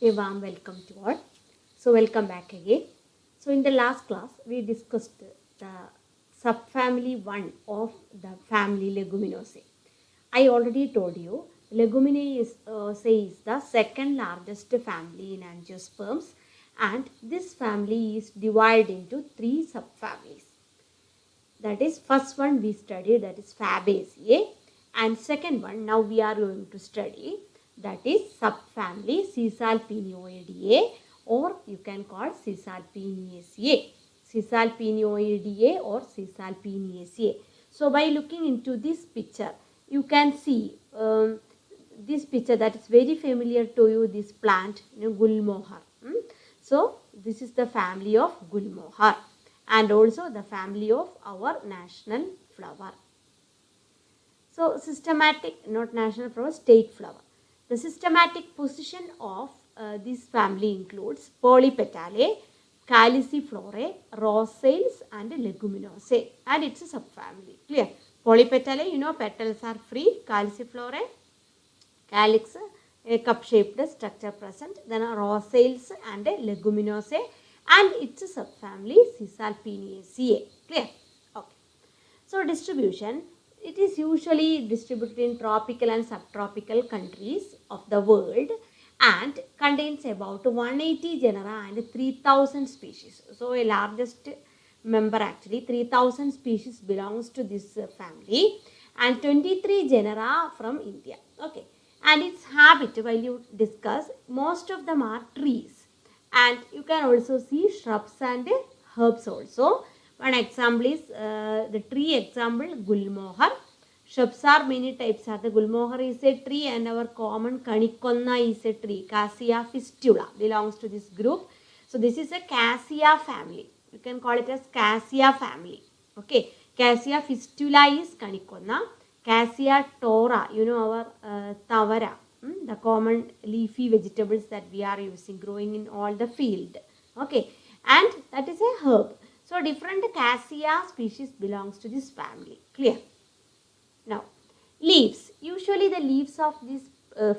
A warm welcome to all. So welcome back again. So in the last class we discussed the subfamily 1 of the family Leguminosae. I already told you Leguminosae is the second largest family in angiosperms, and this family is divided into 3 subfamilies. That is, first one we studied, that is Fabaceae, and second one now we are going to study, that is subfamily Caesalpinioideae, or you can call Caesalpiniaceae. Caesalpinioideae or Caesalpiniaceae. So by looking into this picture, you can see this picture that is very familiar to you, this plant, Gulmohar. So this is the family of Gulmohar, and also the family of our national flower. So systematic, not national flower, state flower. The systematic position of this family includes Polypetalae, Calyciflorae, Rosales and Leguminosae, and it's a subfamily. Clear? Polypetalae, petals are free. Calyciflorae, calyx, a cup-shaped structure present. Then Rosales and Leguminosae, and it's a subfamily Caesalpiniaceae. Clear? Okay. So distribution. It is usually distributed in tropical and subtropical countries of the world and contains about 180 genera and 3000 species. So a largest member, actually 3000 species belongs to this family, and 23 genera from India. Okay. And its habit, while you discuss, most of them are trees, and you can also see shrubs and herbs also. One example is the tree example, Gulmohar. Shrubs are many types. The Gulmohar is a tree, and our common Kanikonna is a tree. Cassia fistula belongs to this group. So this is a Cassia family. You can call it as Cassia family. Okay. Cassia fistula is Kanikonna. Cassia tora, our tavara, the common leafy vegetables that we are using, growing in all the field. Okay. And that is a herb. So different Cassia species belongs to this family. Clear? Now, leaves. Usually the leaves of this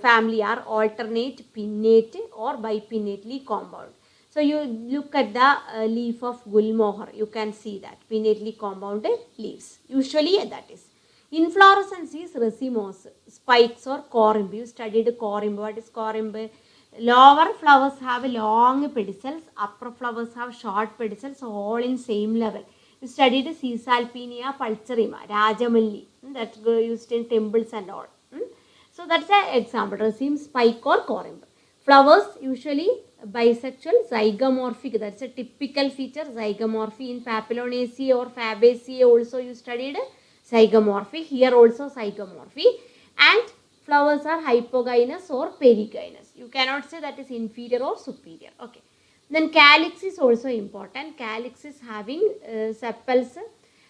family are alternate, pinnate or bipinnately compound. So you look at the leaf of Gulmohar, you can see that pinnately compounded leaves. Usually that is. Inflorescence is racemose, spikes or corymb. You studied corymb. What is corymb? Lower flowers have long pedicels, upper flowers have short pedicels, all in same level. You studied Caesalpinia pulcherrima, Rajamalli, that's used in temples and all. So that's an example, raceme, spike or corymb. Flowers usually bisexual, zygomorphic, that's a typical feature, zygomorphy. In Papilionaceae or Fabaceae also you studied zygomorphy, here also zygomorphy, and flowers are hypogynous or perigynous. You cannot say that is inferior or superior. Okay. Then calyx is also important. Calyx is having sepals,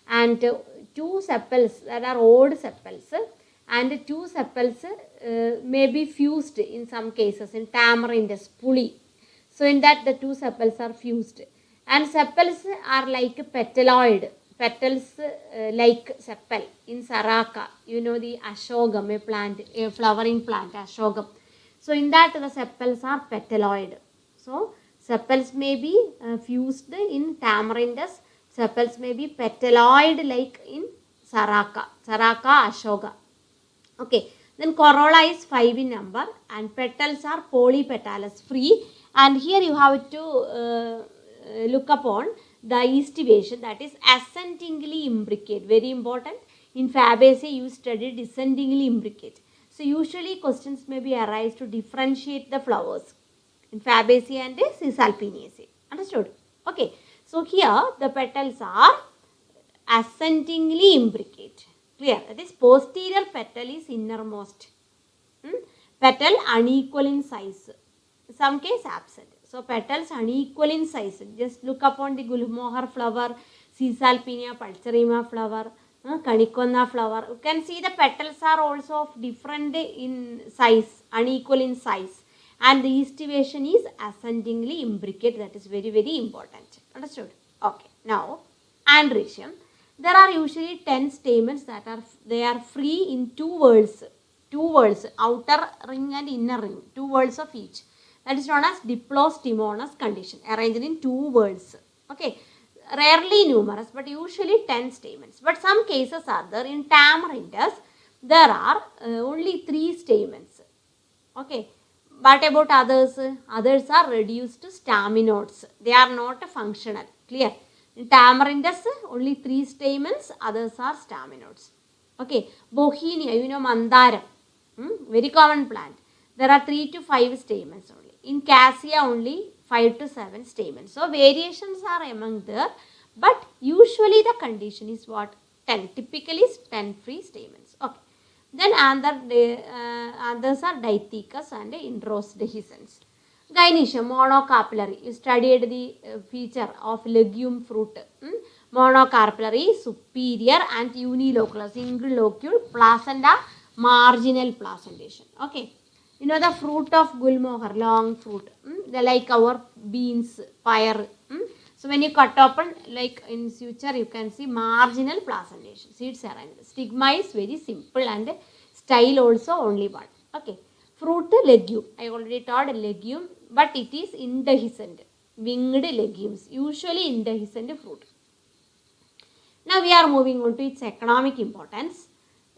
and 2 sepals that are odd sepals, and 2 sepals may be fused in some cases, in Tamarindus, Puli. So in that the 2 sepals are fused, and sepals are like petaloid. Petals like sepal in Saraka, the Ashogam, a plant, a flowering plant, Ashogam. So in that the sepals are petaloid. So sepals may be fused in Tamarindus, sepals may be petaloid like in Saraka, Ashoka. Okay, then corolla is 5 in number, and petals are polypetalous, free, and here you have to look upon the estivation, that is ascendingly imbricate, very important. In Fabaceae you studied descendingly imbricate. So usually questions may be arise to differentiate the flowers in Fabaceae and Caesalpiniaceae. Understood? Okay. So here the petals are ascendingly imbricate. Clear? That is posterior petal is innermost. Petal unequal in size. Some case absent. So petals unequal in size. Just look upon the Gulmohar flower, Caesalpinia pulcherrima flower, Kanikonna flower. You can see the petals are also of different in size, unequal in size. And the estivation is ascendingly imbricate. That is very, very important. Understood? Okay. Now, androecium. There are usually 10 stamens that are free in 2 whorls, outer ring and inner ring, 2 whorls of each. That is known as diplostomonous condition, arranged in 2 words. Okay, rarely numerous, but usually 10 stamens. But some cases are there. In Tamarindus, there are only 3 stamens. Okay, but about others? Others are reduced to staminodes. They are not functional. Clear? In Tamarindus, only 3 stamens, others are staminodes. Okay, Bauhinia, you know, Mandaram, very common plant. There are 3 to 5 stamens only. In Cassia, only 5 to 7 stamens. So, variations are among there, but usually the condition is what? 10. Typically, 10 free stamens. Okay. Then others are Dithecus and Introse dehiscens. Gynoecium, monocarpellary. You studied the feature of legume fruit. Monocarpellary, superior and unilocular, single locule, placenta, marginal placentation. Okay. You know the fruit of Gulmohar, long fruit. They like our beans, fire. So when you cut open, like in future, you can see marginal placentation. Seeds arranged. Stigma is very simple and style also only one. Okay. Fruit legume. I already taught legume, but it is indehiscent. Winged legumes. Usually indehiscent fruit. Now we are moving on to its economic importance.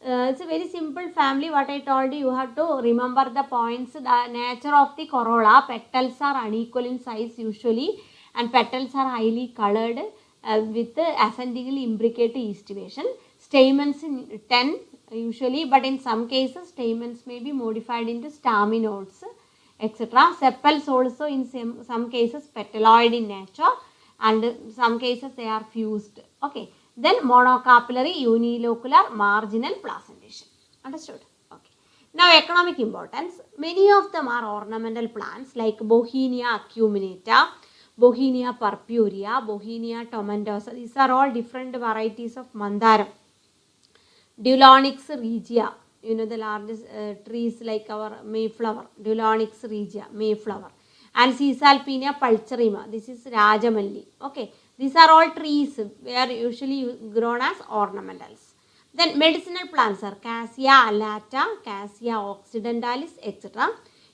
It's a very simple family. What I told you, you have to remember the points. The nature of the corolla, petals are unequal in size usually, and petals are highly colored with ascendingly imbricate estivation. Stamens in 10 usually, but in some cases stamens may be modified into staminodes, etc. Sepals also in some cases petaloid in nature, and in some cases they are fused. Okay. Then monocarpellary, unilocular, marginal placentation. Understood? Okay. Now economic importance. Many of them are ornamental plants like Bauhinia acuminata, Bauhinia purpurea, Bauhinia tomentosa. These are all different varieties of Mandaram. Dulonyx regia. You know the largest trees like our Mayflower. Dulonyx regia, Mayflower. And Caesalpinia pulcherrima. This is Rajamalli. Okay. These are all trees where usually grown as ornamentals. Then medicinal plants are Cassia alata, Cassia occidentalis, etc.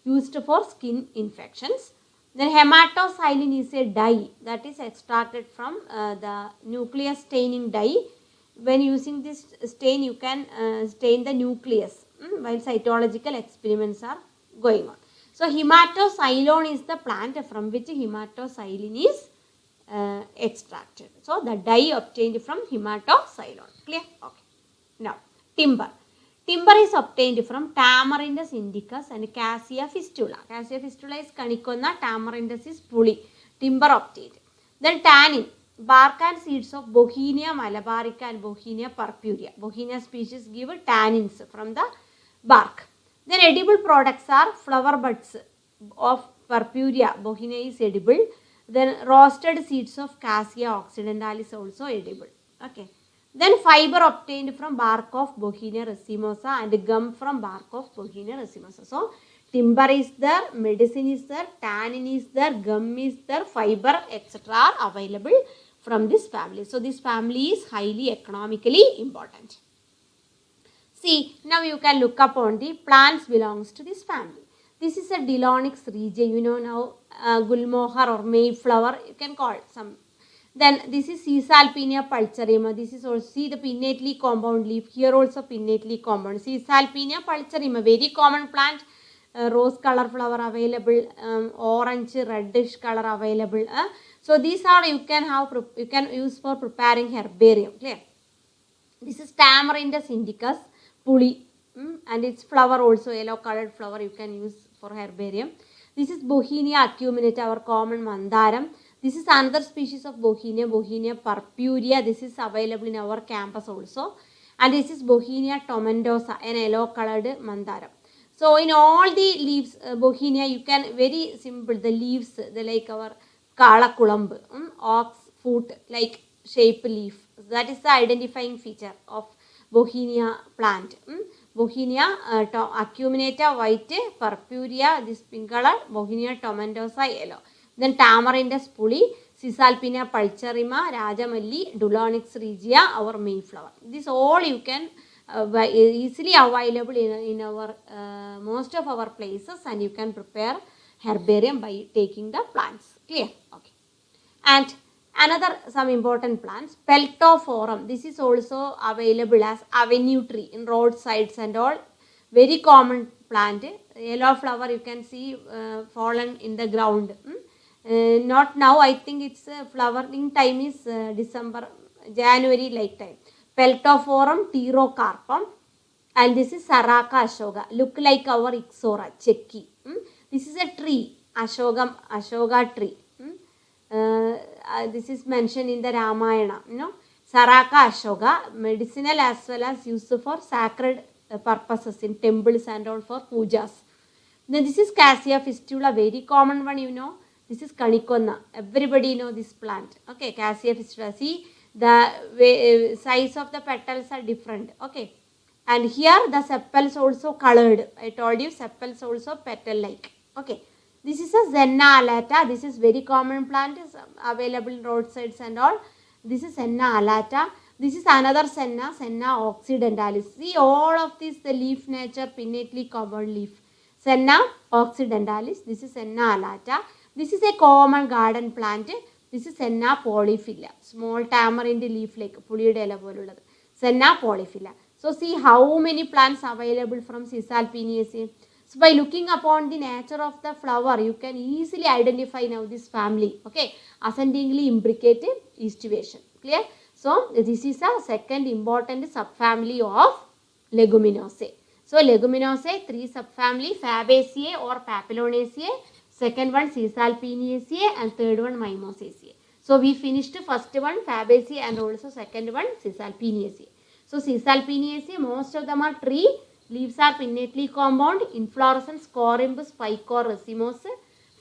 used for skin infections. Then hematoxylin is a dye that is extracted from the nucleus staining dye. When using this stain, you can stain the nucleus while cytological experiments are going on. So hematoxylon is the plant from which hematoxylin is extracted. So the dye obtained from hematoxylon. Clear? Okay. Now timber. Timber is obtained from Tamarindus indicus and Cassia fistula. Cassia fistula is Canicona, Tamarindus is Puli. Timber obtained. Then tannin. Bark and seeds of Bauhinia malabarica and Bauhinia purpurea. Bauhinia species give tannins from the bark. Then edible products are flower buds of purpurea. Bauhinia is edible. Then roasted seeds of Cassia occidentalis also edible. Okay. Then fiber obtained from bark of Bauhinia racemosa and gum from bark of Bauhinia racemosa. So timber is there, medicine is there, tannin is there, gum is there, fiber etc. are available from this family. So this family is highly economically important. See, now you can look upon the plants belongs to this family. This is a Dulonyx regia, you know now Gulmohar or Mayflower, you can call some. Then this is Caesalpinia pulcherrima. This is also, see the pinnately compound leaf. Here also pinnately compound. Caesalpinia pulcherrima, very common plant. Rose color flower available, orange, reddish color available. So these are you can use for preparing herbarium. Clear? This is Tamarindus indicus, Puli, and its flower also yellow colored flower you can use for herbarium. This is Bauhinia acuminata, our common Mandaram. This is another species of Bauhinia, Bauhinia purpurea. This is available in our campus also. And this is Bauhinia tomentosa, an yellow colored Mandaram. So in all the leaves, Bauhinia, you can, very simple, the leaves, they like our Kala Kulambu, ox foot, like shape leaf. That is the identifying feature of Bauhinia plant. Bauhinia acuminata white, purpurea this pink color, Bauhinia tomentosa yellow. Then Tamarindus Puli, Caesalpinia pulcherrima, Rajamalli, Dulonyx regia, our Mayflower. This all you can easily available in our most of our places, and you can prepare herbarium by taking the plants. Clear? Okay. And another some important plants, Peltophorum. This is also available as avenue tree in roadsides and all. Very common plant. Yellow flower you can see fallen in the ground. Not now, I think its flowering time is December, January like time. Peltophorum pterocarpum, and this is Saraka Ashoka, look like our Ixora, Chekki. This is a tree, Ashoka tree. This is mentioned in the Ramayana, Saraka Ashoka, medicinal as well as used for sacred purposes in temples and all for pujas. Then this is Cassia fistula, very common one, This is Kanikonna. Everybody know this plant. Okay, Cassia fistula. See, the size of the petals are different. Okay. And here the sepals also colored. I told you sepals also petal-like. Okay. This is a Senna alata. This is very common plant. Is available in roadsides and all. This is Senna alata. This is another Senna occidentalis. See, all of this, the leaf nature, pinnately covered leaf. Senna occidentalis. This is Senna alata. This is a common garden plant. This is Senna polyphylla. Small tamarind leaf like puliyude ela polullathu. Senna polyphylla. So see how many plants available from Cisalpinaceae. So by looking upon the nature of the flower, you can easily identify now this family. Okay, ascendingly imbricated estivation. Clear? So this is a second important subfamily of Leguminosae. So Leguminosae, 3 subfamily, Fabaceae or Papilionaceae. Second one Cisalpinaceae and third one Mimosaceae. So we finished first one Fabaceae and also second one Cisalpinaceae. So Cisalpinaceae, most of them are tree, leaves are pinnately compound, inflorescence corymbus, spike or racemose,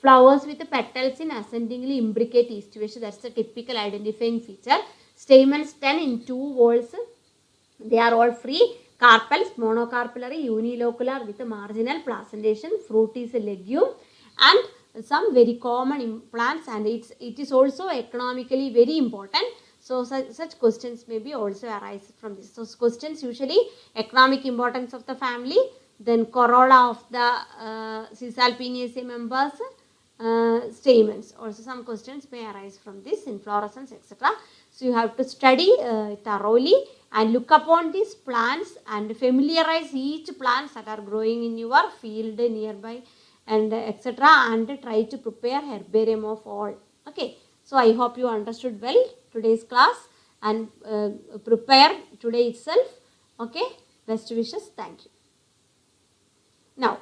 flowers with petals in ascendingly imbricate estivation. That's the typical identifying feature. Stamens 10 in 2 whorls. They are all free. Carpels, monocarpellary, unilocular with a marginal placentation. Fruit is a legume. And some very common plants, and it is also economically very important. So such questions may be also arise from this. So questions usually economic importance of the family, then corolla of the Cisalpinaceae members, stamens. Also some questions may arise from this, inflorescence, etc. So you have to study thoroughly and look upon these plants and familiarize each plants that are growing in your field nearby and etc. and try to prepare herbarium of all. Okay. So I hope you understood well today's class and prepare today itself. Okay. Best wishes. Thank you. Now,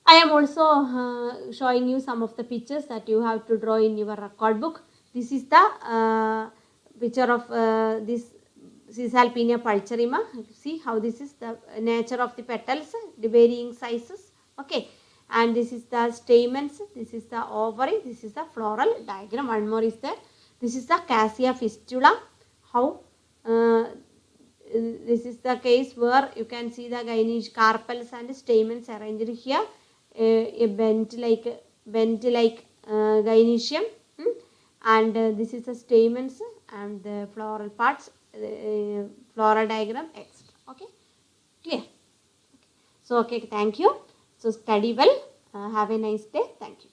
I am also showing you some of the pictures that you have to draw in your record book. This is the picture of this Cisalpinia pulcherrima. See how this is the nature of the petals, the varying sizes. Okay. And this is the stamens, this is the ovary, this is the floral diagram. One more is there. This is the Cassia fistula. How this is the case where you can see the gynoecious carpels and stamens arranged here. A bent like gynoecium. And this is the stamens and the floral parts, floral diagram, etc. Okay, clear? Okay. So okay, thank you. So study well. Have a nice day. Thank you.